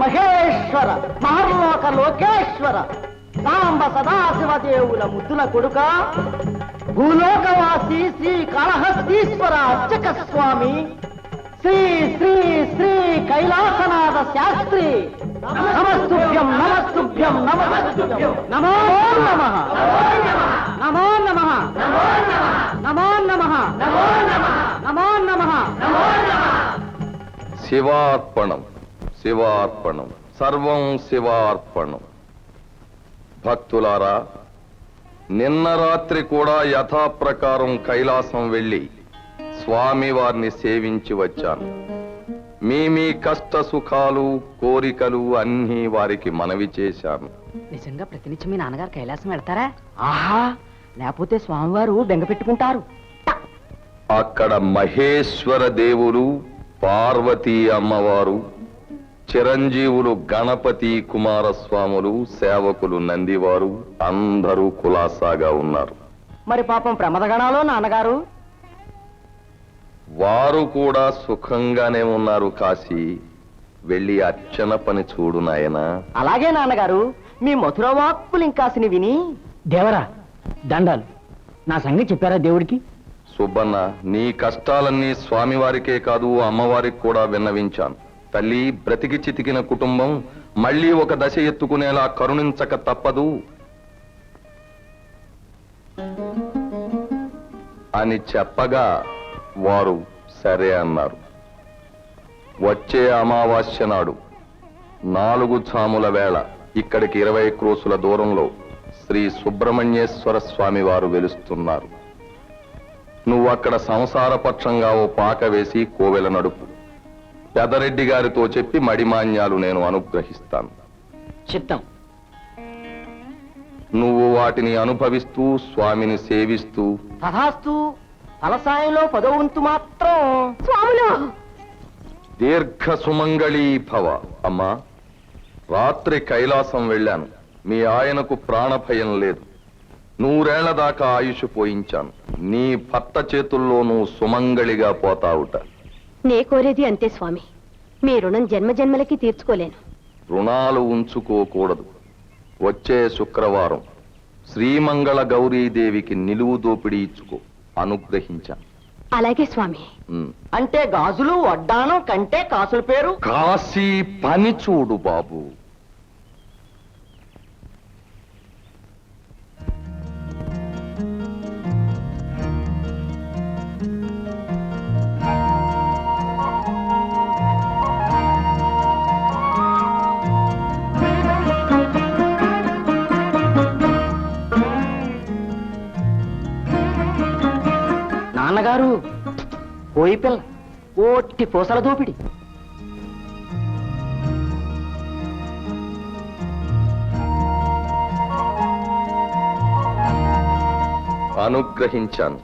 మహేశ్వర మహర్లోక లోకేశ్వర సాంబ సదాశివదేవుల ముద్దుల కొడుక భూలోకవాసి శ్రీ కాళహస్తీశ్వర అర్చక స్వామి శ్రీ శ్రీ శ్రీ కైలాసనాథ శాస్త్రి నమస్తుభ్యం నమస్తుభ్యం నమస్తుభ్యం నమో నమః నమో నమః నమో నమః నమో నమః శివార్పణం శివార్పణం సర్వం శివార్పణం. భక్తులారా, నిన్న రాత్రి కూడా యథాప్రకారం కైలాసం వెళ్లి స్వామివారిని సేవించి వచ్చాను. మీ కష్ట సుఖాలు కోరికలు అన్నీ వారికి మనవి చేశాను. నిజంగా ప్రతినిత్యం మీ నాన్నగారు కైలాసం వెళ్తారా? ఆహా, లేకపోతే స్వామివారు బెంగ పెట్టుకుంటారు. అక్కడ మహేశ్వర దేవులు, పార్వతీ అమ్మవారు, చిరంజీవులు గణపతి కుమారస్వాములు, సేవకులు నందివారు అందరూ కులాసాగా ఉన్నారు. మరి పాపం ప్రమదగణాలో నాన్నగారు? వారు కూడా సుఖంగానే ఉన్నారు. కాశీ వెళ్ళి అర్చన పని చూడు నాయనా. అలాగే నాన్నగారు. మీ మధుర వాక్కులు ఇంకాసిని విని దేవరా దండాలు. నా సంగతి చెప్పారా దేవుడికి? సుబ్బన్న, నీ కష్టాలన్నీ స్వామివారికే కాదు అమ్మవారికి కూడా విన్నవించాను. తల్లి, బ్రతికి చితికిన కుటుంబం మళ్ళీ ఒక దశ ఎత్తుకునేలా కరుణించక తప్పదు అని చెప్పగా వారు సరే అన్నారు. వచ్చే అమావాస్య నాడు 4 జాముల వేళ ఇక్కడికి 20 క్రోసుల దూరంలో శ్రీ సుబ్రహ్మణ్యేశ్వర స్వామి వారు వెలుస్తున్నారు. నువ్వు అక్కడ సంసారపక్షంగా ఓ పాక వేసి కోవెల నడుపు. పెదరెడ్డి గారితో చెప్పి మడిమాన్యాలు నేను అనుగ్రహిస్తాను. చిత్తం. నువ్వు వాటిని అనుభవిస్తూ స్వామిని సేవిస్తూ తథాస్తు. ఫలసాయంలో 10వ వంతు మాత్రం స్వాములు. దీర్ఘ సుమంగళీ భవ. అమ్మా, రాత్రి కైలాసం వెళ్ళాను. మీ ఆయనకు ప్రాణభయం లేదు. 100 ఏళ్ల దాకా ఆయుష్ పోయించాను. నీ భర్త చేతుల్లో నువ్వు సుమంగళిగా పోతావుట. నే కోరేది అంతే స్వామి. మీ రుణం జన్మజన్మలకి తీర్చుకోలేను. రుణాలు ఉంచుకోకూడదు. వచ్చే శుక్రవారం శ్రీమంగళ గౌరీదేవికి నిలువు దోపిడీ ఇచ్చుకో. అనుగ్రహించా. అలాగే స్వామి. అంటే గాజులు వడ్డానం కంటే కాసుల పేరు. కాశీ పని చూడు బాబు. నాన్నగారు పోయి పిల్ల ఓట్టి పూసల దోపిడి. అనుగ్రహించాను.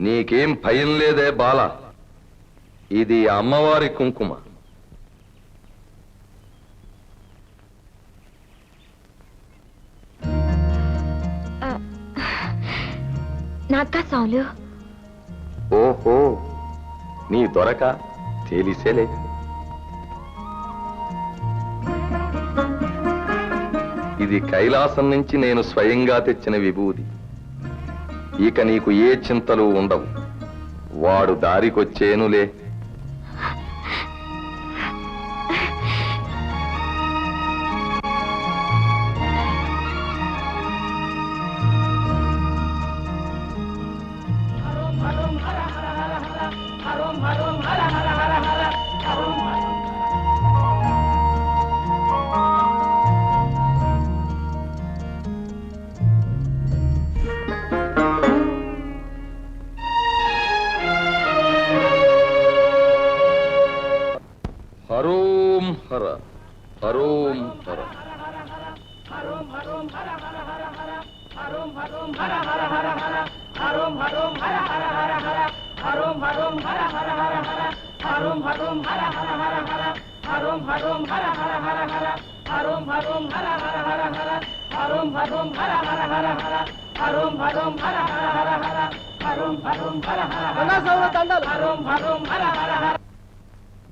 నీకేం భయం లేదే బాల. ఇది అమ్మవారి కుంకుమ. నాకా సాములు. ఓహో, నీ దొరక తెలిసేలే. ఇది కైలాసం నుంచి నేను స్వయంగా తెచ్చిన విభూది. ఇక నీకు ఏ చింతలు ఉండవు. వాడు దారికొచ్చేనులే. హర హరోం హర.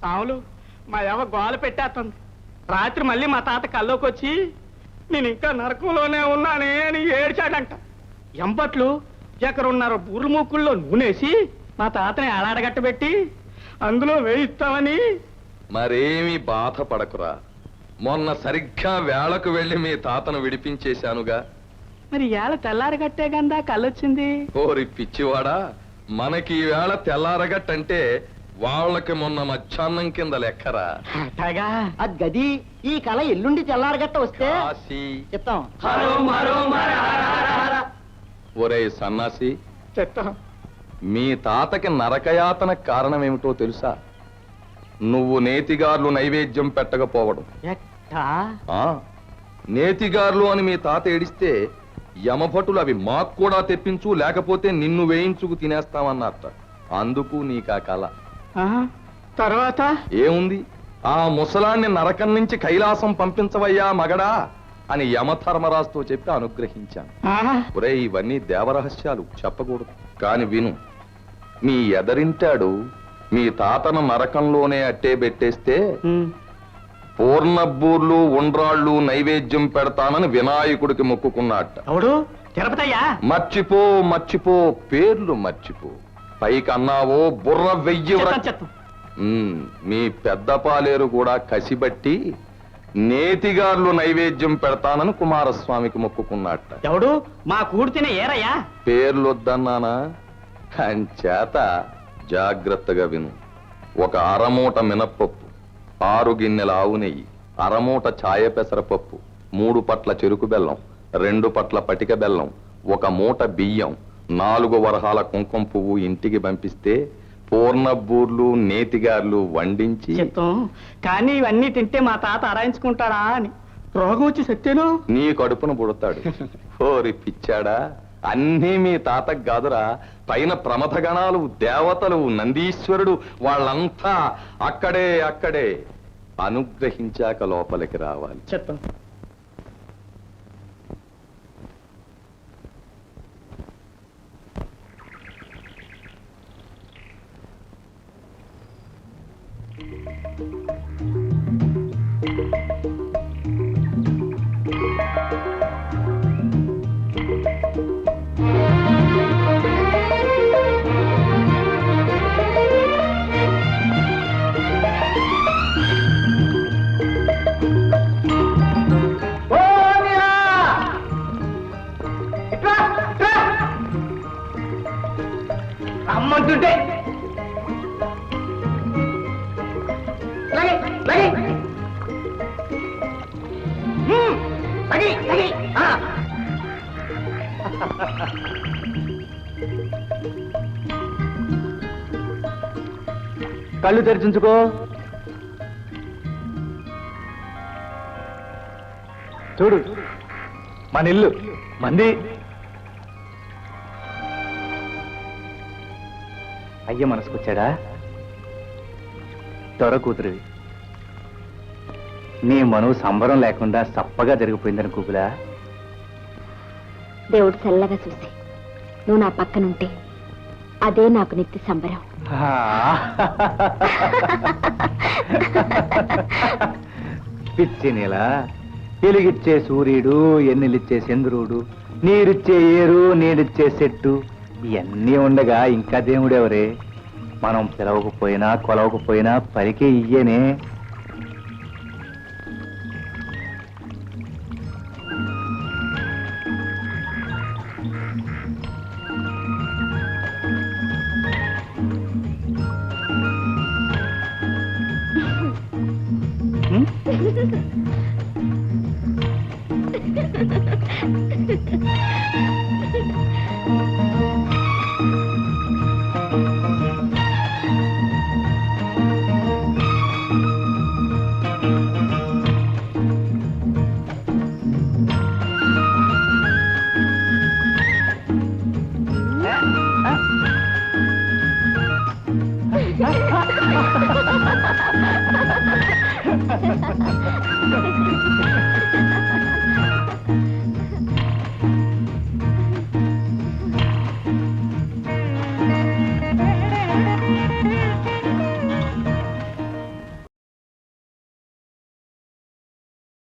సాములు మా యవ గోల పెట్టేస్తుంది. రాత్రి మళ్ళీ మా తాత కల్లోకి వచ్చి నేను ఇంకా నరకంలోనే ఉన్నానే అని ఏడ్చాడంట. ఎంపట్లు ఎకరున్నర బూర్లు మూకుల్లో నూనేసి మా తాతని ఆడాడగట్టబెట్టి అందులో వేయిస్తామని. మరేమీ బాధపడకురా, మొన్న సరిగ్గా వేళకు వెళ్ళి మీ తాతను విడిపించేశానుగా. మరి ఇవాళ తెల్లారగట్టే గందా కళ్ళొచ్చింది. ఓరి పిచ్చివాడా, మనకి ఈ వేళ తెల్లారగట్టంటే వాళ్ళకి మొన్న మధ్యాహ్నం కింద లెక్కరా. అట్టగా అది గది. ఈ కళ ఎల్లుండి తెల్లారగట్ట వస్తే కాశీ. చెప్తాం. ఒరేయ్ సన్నాసి, చెప్తాం. మీ తాతకి నరకయాతన కారణమేమిటో తెలుసా? నువ్వు నేతిగార్లు నైవేద్యం పెట్టకపోవడం. ఎట్టా? ఆ నేతిగార్లు అని మీ తాత ఏడిస్తే యమభటులు అవి మాకు కూడా తెప్పించు, లేకపోతే నిన్ను వేయించుకు తినేస్తామన్నట్ట. అందుకు నీకా కళ. తర్వాత ఏముంది, ఆ ముసలాన్ని నరకం నుంచి కైలాసం పంపించవయ్యా మగడా అని యమధర్మరాజుతో చెప్పి అనుగ్రహించాను. ఒరే, ఇవన్నీ దేవరహస్యాలు, చెప్పకూడదు. కాని విను, మీ ఎదరింటాడు మీ తాతను నరకంలోనే అట్టే పెట్టేస్తే పూర్ణబూర్లు ఉండ్రాళ్ళు నైవేద్యం పెడతానని వినాయకుడికి మొక్కుకున్నట్ట. ఎవడు? తిరుపతయ్యా? మర్చిపో మర్చిపో, పేర్లు మర్చిపో. పైకన్నావో బుర్ర వెయ్యి. మీ పెద్ద పాలేరు కూడా కసిబట్టి నేతిగార్లు నైవేద్యం పెడతానని కుమారస్వామికి మొక్కుకున్నట్ట. ఎవడు? మా కూడితేనే ఏరయ్యా? పేర్లొద్దన్నానా? అంచేత జాగ్రత్తగా విను. ఒక అరమూట మినప్పప్పు, 6 గిన్నెల ఆవు నెయ్యి, అరమూట ఛాయ పెసరపప్పు, 3 పట్ల చెరుకు బెల్లం, 2 పట్ల పటిక బెల్లం, 1 మూట బియ్యం, 4 వరహాల కుంకుమ పువ్వు ఇంటికి పంపిస్తే పూర్ణబూర్లు నేతిగార్లు వండించి. చెప్తాం. కానీ ఇవన్నీ తింటే మా తాత అరాయించుకుంటాడా అని. రోగం వచ్చి సత్యేను నీ కడుపున పుడతాడు. ఓరి పిచ్చాడా, అన్నీ మీ తాతకు కాదురా. పైన ప్రమథగణాలు, దేవతలు, నందీశ్వరుడు వాళ్ళంతా అక్కడే అనుగ్రహించాక లోపలికి రావాలి. చెప్తాం. రమ్మంటుంటే కళ్ళు తెరిచించుకో. చూడు, మన ఇల్లు మంది. అయ్య మనసుకొచ్చాడా? దొర కూతురువి. నీ మనవు సంబరం లేకుండా సప్పగా జరిగిపోయిందని కూపులా. దేవుడు చల్లగా చూసి నువ్వు నా పక్కనుంటే అదే నాకు నిత్య సంబరం. పిచ్చి నీల, వెలుగిచ్చే సూర్యుడు, ఎన్నెలిచ్చే చంద్రుడు, నీరిచ్చే ఏరు, నీడిచ్చే చెట్టు, ఇవన్నీ ఉండగా ఇంకా దేవుడెవరే? మనం పిలవకపోయినా కొలవకపోయినా పలికే ఇయ్యేనే.